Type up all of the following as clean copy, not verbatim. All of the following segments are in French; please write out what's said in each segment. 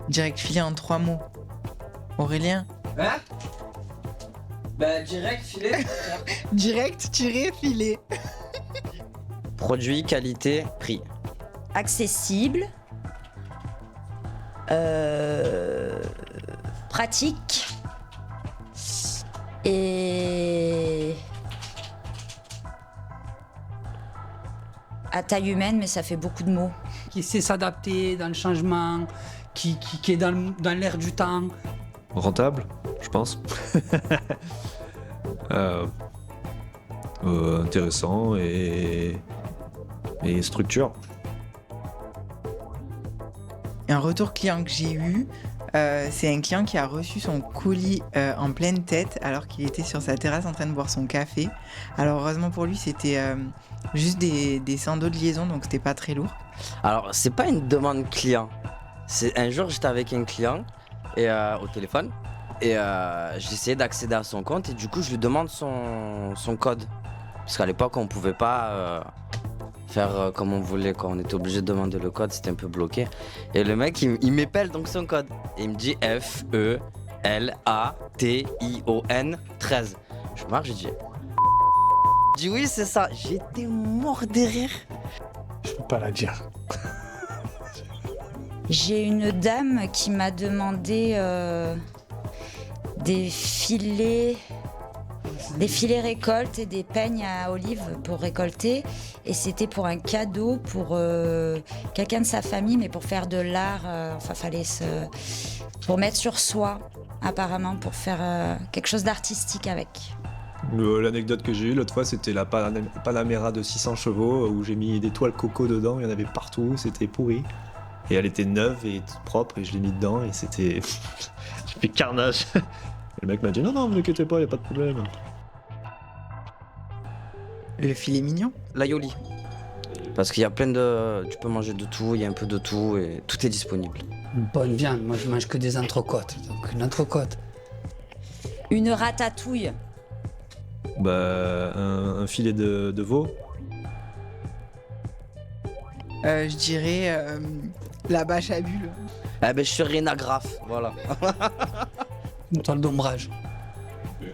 Direct filet en 3 mots. Aurélien? Hein? Bah direct filet. Direct tiré filet. Produit, qualité, prix. Accessible. Pratique. Et à taille humaine, mais ça fait beaucoup de mots. Qui sait s'adapter dans le changement, qui est dans l'air du temps. Rentable, je pense. Intéressant et structure. Un retour client que j'ai eu, c'est un client qui a reçu son colis en pleine tête alors qu'il était sur sa terrasse en train de boire son café. Alors heureusement pour lui, c'était juste des sandos de liaison, donc c'était pas très lourd. Alors c'est pas une demande client. C'est un jour j'étais avec un client et au téléphone et j'essayais d'accéder à son compte et du coup je lui demande son code. Parce qu'à l'époque on pouvait pas faire comme on voulait, quoi. On était obligé de demander le code, c'était un peu bloqué. Et le mec il m'épelle donc son code. Et il me dit FELATION 13. Je marche, je dis oui c'est ça. J'étais mort de rire. Je peux pas la dire. J'ai une dame qui m'a demandé des filets récoltes et des peignes à olives pour récolter. Et c'était pour un cadeau pour quelqu'un de sa famille, mais pour faire de l'art. Pour mettre sur soi, apparemment, pour faire quelque chose d'artistique avec. L'anecdote que j'ai eue l'autre fois, c'était la Panamera de 600 chevaux où j'ai mis des toiles coco dedans, il y en avait partout, c'était pourri. Et elle était neuve et toute propre et je l'ai mis dedans et c'était... j'ai fait carnage. Et le mec m'a dit non, ne vous inquiétez pas, il n'y a pas de problème. Le filet mignon? L'aioli. Parce qu'il y a plein de... Tu peux manger de tout, il y a un peu de tout et tout est disponible. Une bonne viande, moi je mange que des entrecôtes, donc une entrecôte. Une ratatouille. Bah, un filet de veau. Je dirais la bâche à bulles. Eh ben je suis Réna Graff, voilà. Une toile d'ombrage.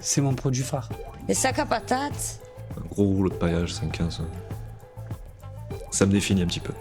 C'est mon produit phare. Les sacs à patates. Un gros rouleau de paillage 5-15. Ça me définit un petit peu.